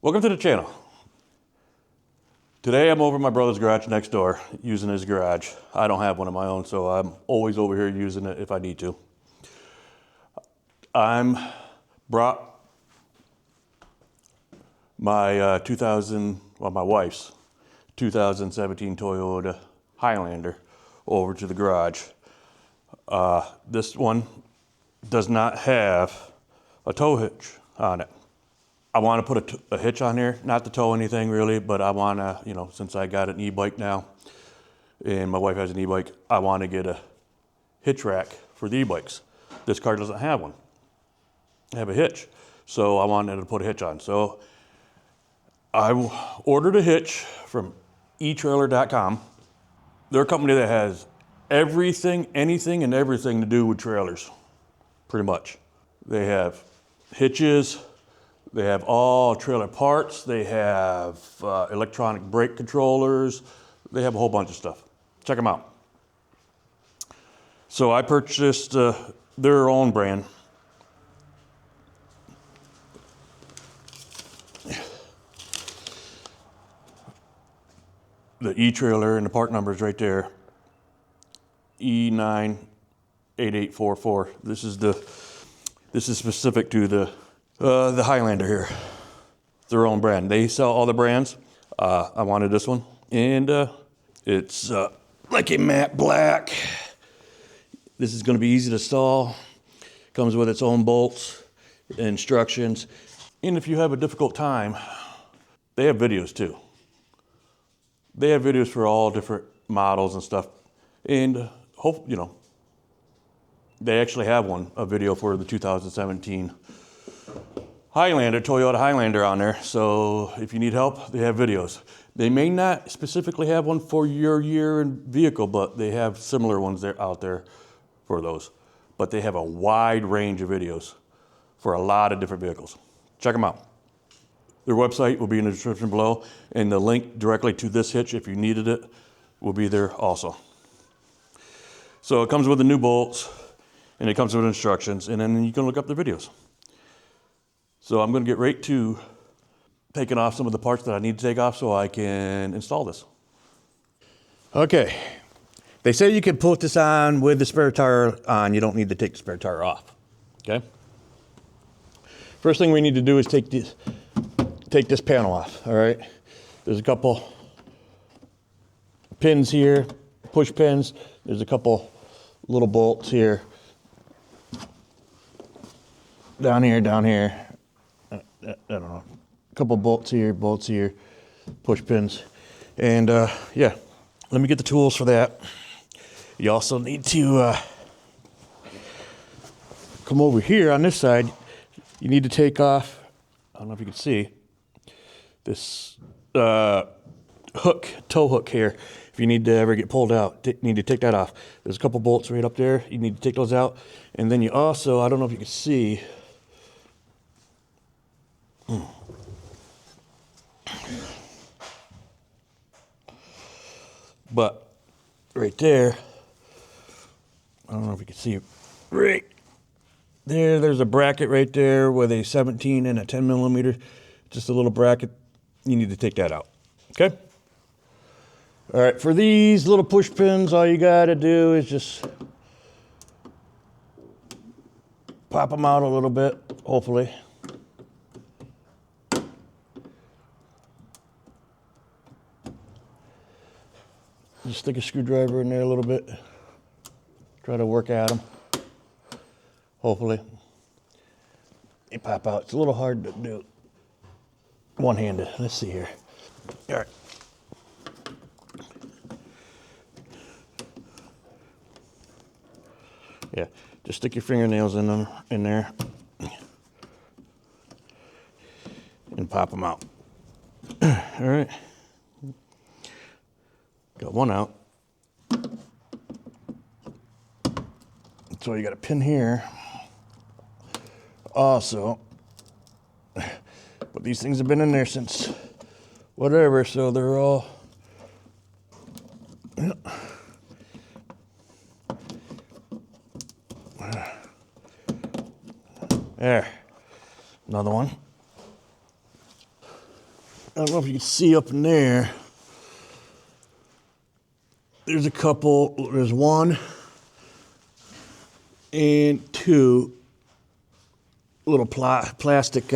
Welcome to the channel. Today I'm over at my brother's garage next door using his garage. I don't have one of my own, so I'm always over here using it if I need to. I'm brought my my wife's 2017 Toyota Highlander over to the garage. This one does not have a tow hitch on it. I want to put a hitch on here, not to tow anything really, but I want to, since I got an e-bike now and my wife has an e-bike, I want to get a hitch rack for the e-bikes. This car doesn't have one. I have a hitch, so I wanted to put a hitch on. So I ordered a hitch from etrailer.com. They're a company that has everything, anything and everything to do with trailers, pretty much. They have hitches, they have all trailer parts, they have electronic brake controllers, they have a whole bunch of stuff. Check them out. So I purchased their own brand. The e-trailer and the part number is right there. E98844. This is specific to the Highlander here. Their own brand. They sell all the brands. I wanted this one, and it's like a matte black. This is going to be easy to install. Comes with its own bolts, instructions, and if you have a difficult time, they have videos too. They have videos for all different models and stuff, and they actually have a video for the 2017 Highlander, Toyota Highlander on there. So if you need help, they have videos. They may not specifically have one for your year and vehicle, but they have similar ones there out there for those. But they have a wide range of videos for a lot of different vehicles. Check them out. Their website will be in the description below, and the link directly to this hitch, if you needed it, will be there also. So it comes with the new bolts, and it comes with instructions, and then you can look up the videos. So I'm going to get right to taking off some of the parts that I need to take off so I can install this. Okay. They say you can put this on with the spare tire on. You don't need to take the spare tire off. Okay? First thing we need to do is take this panel off, all right? There's a couple pins here, push pins. There's a couple little bolts here. Down here. I don't know. A couple bolts here, push pins. And yeah, let me get the tools for that. You also need to come over here on this side. You need to take off, I don't know if you can see, this tow hook here. If you need to ever get pulled out, need to take that off. There's a couple bolts right up there. You need to take those out. And then you also, I don't know if you can see, but right there, I don't know if you can see it, right there's a bracket right there with a 17 and a 10 millimeter, just a little bracket. You need to take that out, okay? All right, for these little push pins, all you gotta do is just pop them out a little bit, hopefully. Just stick a screwdriver in there a little bit. Try to work at them. Hopefully. They pop out. It's a little hard to do one-handed. Let's see here. All right. Yeah, just stick your fingernails in there and pop them out. All right. Got one out. So you got a pin here. Also, but these things have been in there since whatever, so they're all there. Another one. I don't know if you can see up in there. There's a couple, there's one and two little plastic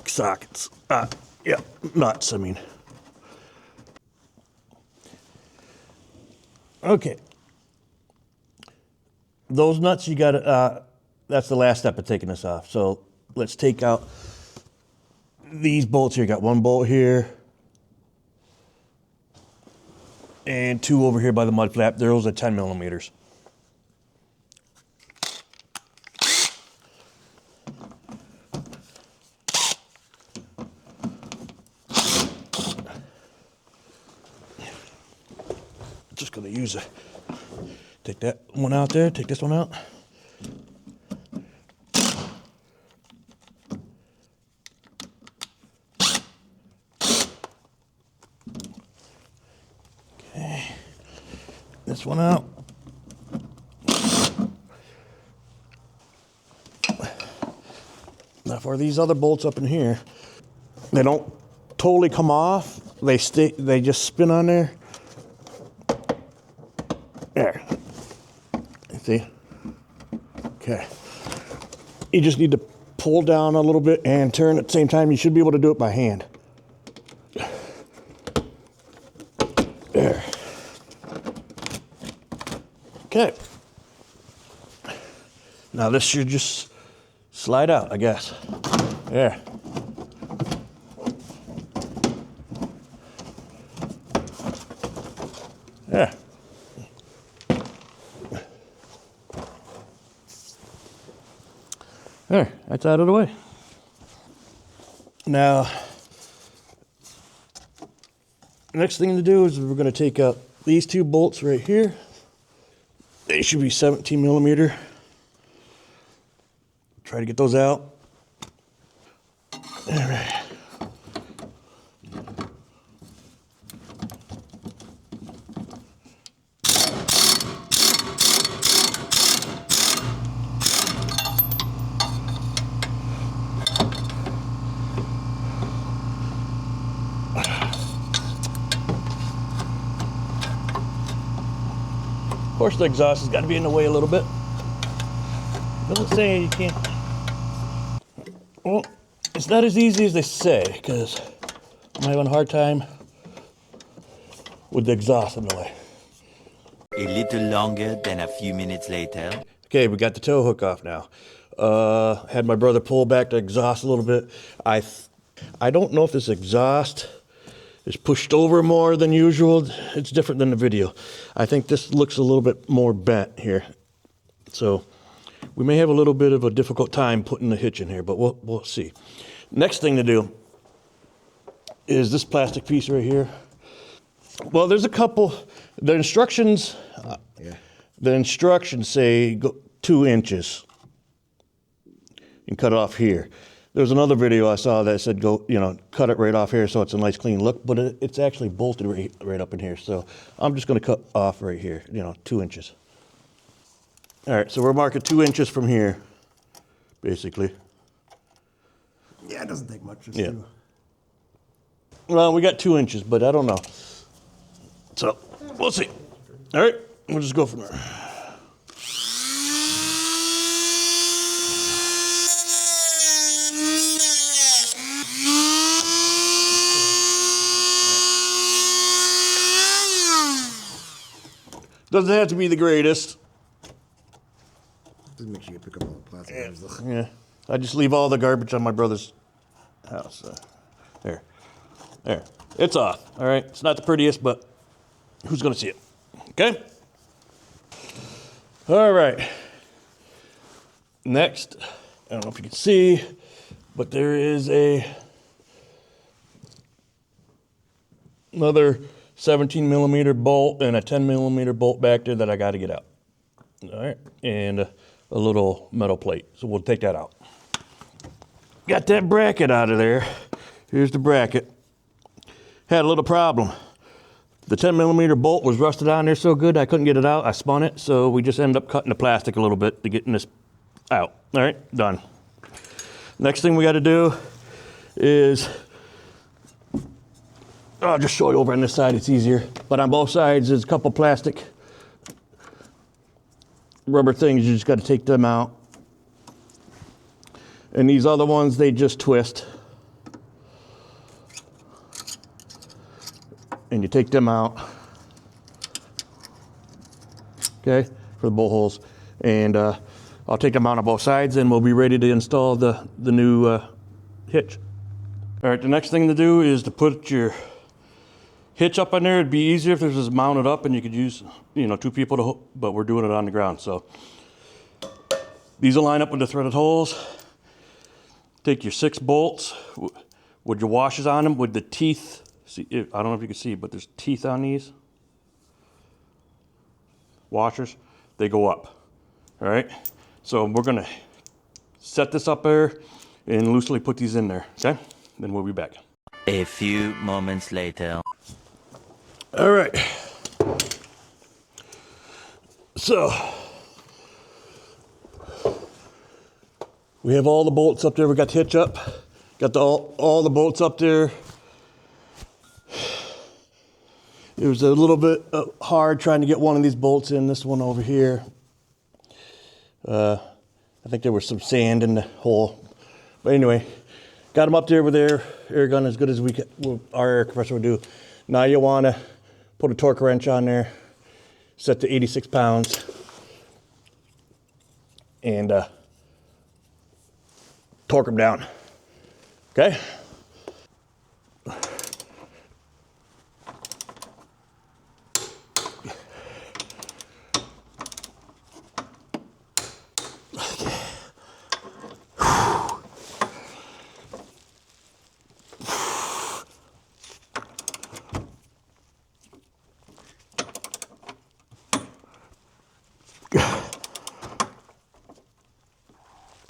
sockets. Yeah, nuts, I mean. Okay. Those nuts, you gotta, that's the last step of taking this off. So let's take out these bolts here. Got one bolt here and two over here by the mud flap. Those are 10 millimeters. Just gonna use it. Take that one out there, take this one out. Okay, this one out. Now for these other bolts up in here, they don't totally come off. They stay, they just spin on there. There. See? Okay. You just need to pull down a little bit and turn at the same time. You should be able to do it by hand. There. Okay. Now this should just slide out, I guess. There. There. There, that's out of the way. Now, next thing to do is we're going to take out these two bolts right here. They should be 17 millimeter. Try to get those out. All right. Of course, the exhaust has got to be in the way a little bit. Doesn't say you can't. Well, it's not as easy as they say, because I'm having a hard time with the exhaust in the way. A little longer than a few minutes later. Okay, we got the tow hook off now. Had my brother pull back the exhaust a little bit. I don't know if this exhaust is pushed over more than usual. It's different than the video. I think this looks a little bit more bent here. So we may have a little bit of a difficult time putting the hitch in here, but we'll see. Next thing to do is this plastic piece right here. Well, there's a couple, the instructions say go 2 inches and cut off here. There's another video I saw that said go, cut it right off here so it's a nice clean look, but it's actually bolted right up in here. So I'm just gonna cut off right here, 2 inches. All right, so we're marking 2 inches from here, basically. Yeah, it doesn't take much. Just yeah. Well, we got 2 inches, but I don't know. So we'll see. All right, we'll just go from there. Doesn't have to be the greatest. Just make sure you pick up all the plastic items though. Yeah, I just leave all the garbage on my brother's house. There. It's off, all right? It's not the prettiest, but who's gonna see it, okay? All right. Next, I don't know if you can see, but there is another 17 millimeter bolt and a 10 millimeter bolt back there that I got to get out. All right, and a little metal plate. So we'll take that out. Got that bracket out of there. Here's the bracket. Had a little problem. The 10 millimeter bolt was rusted on there so good I couldn't get it out. I spun it, so we just ended up cutting the plastic a little bit to getting this out. All right, done. Next thing we got to do is, I'll just show you over on this side, it's easier. But on both sides, there's a couple plastic rubber things, you just got to take them out. And these other ones, they just twist. And you take them out. Okay, for the bolt holes. And I'll take them out on both sides and we'll be ready to install the new hitch. All right, the next thing to do is to put your hitch up on there. It'd be easier if this was mounted up and you could use, you know, 2 people to, but we're doing it on the ground. So these will line up with the threaded holes. Take your 6 bolts with your washers on them with the teeth. See, I don't know if you can see, but there's teeth on these washers. They go up. All right. So we're gonna set this up there and loosely put these in there. Okay. Then we'll be back. A few moments later. All right. So we have all the bolts up there. We got the hitch up. Got all the bolts up there. It was a little bit hard trying to get one of these bolts in. This one over here. I think there was some sand in the hole. But anyway, got them up there with air gun as good as our air compressor would do. Now you want to put a torque wrench on there, set to 86 pounds, and torque them down. Okay?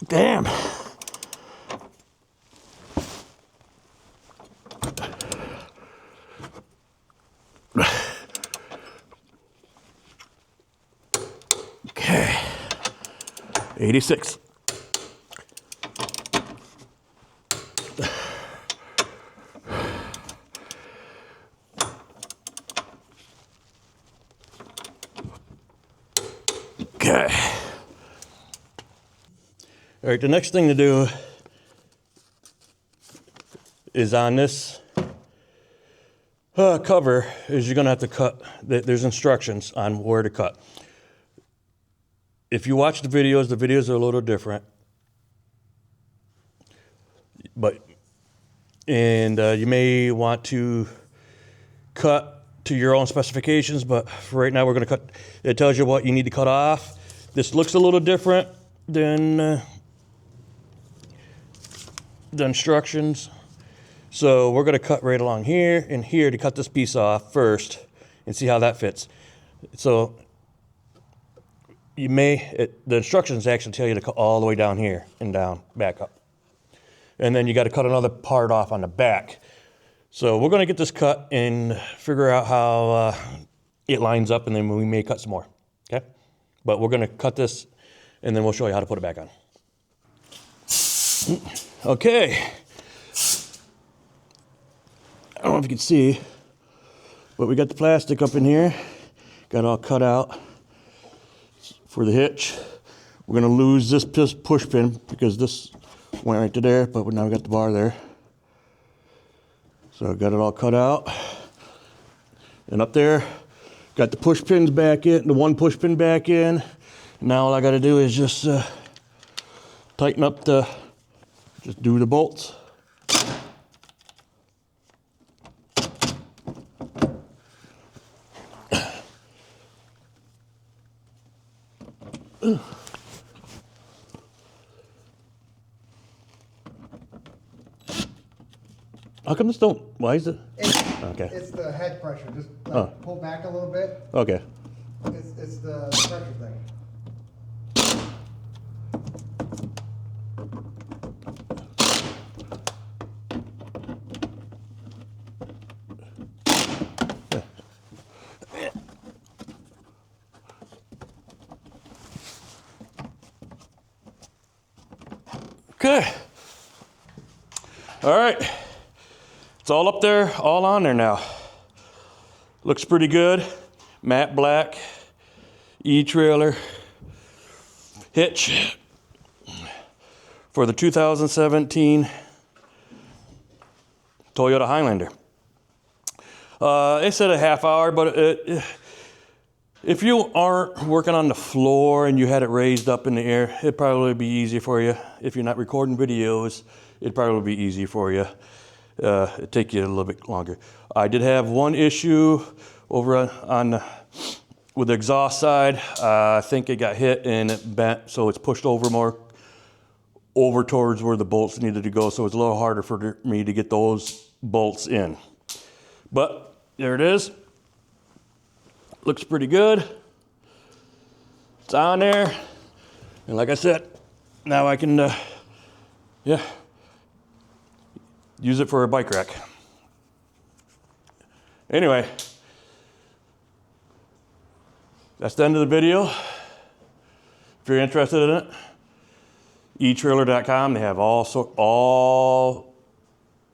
Damn. Okay. 86. Okay. All right, the next thing to do is on this cover is you're gonna have to cut, there's instructions on where to cut. If you watch the videos are a little different. And you may want to cut to your own specifications, but for right now we're gonna cut, it tells you what you need to cut off. This looks a little different than the instructions. So we're gonna cut right along here and here to cut this piece off first and see how that fits. So you the instructions actually tell you to cut all the way down here and down, back up. And then you gotta cut another part off on the back. So we're gonna get this cut and figure out how it lines up, and then we may cut some more, okay? But we're gonna cut this and then we'll show you how to put it back on. Okay. I don't know if you can see, but we got the plastic up in here. Got it all cut out for the hitch. We're gonna lose this push pin because this went right to there, but now we got the bar there. So I got it all cut out. And up there, got the push pins back in, the one push pin back in. Now all I gotta do is just tighten up just do the bolts. How come this don't, why is it? Okay. It's the head pressure. Just pull back a little bit. Okay. It's the pressure thing. Okay. All right, it's all up there, all on there now. Looks pretty good. Matte black, etrailer, hitch for the 2017 Toyota Highlander. It said a half hour, but if you aren't working on the floor and you had it raised up in the air, it'd probably be easy for you. If you're not recording videos, it'd probably be easy for you. It'd take you a little bit longer. I did have one issue over with the exhaust side. I think it got hit and it bent, so it's pushed over more over towards where the bolts needed to go, so it's a little harder for me to get those bolts in. But there it is. Looks pretty good. It's on there. And like I said, now I can, use it for a bike rack. Anyway, that's the end of the video. If you're interested in it, etrailer.com. They have all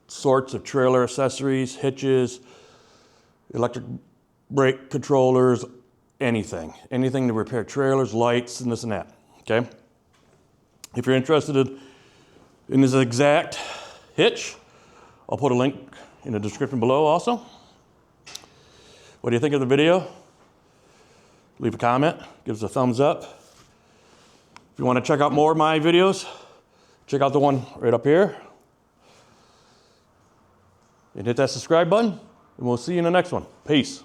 sorts of trailer accessories, hitches, electric brake controllers, anything to repair trailers, lights, and this and that, okay? If you're interested in this exact hitch, I'll put a link in the description below also. What do you think of the video? Leave a comment, give us a thumbs up. If you want to check out more of my videos, check out the one right up here. And hit that subscribe button, and we'll see you in the next one. Peace.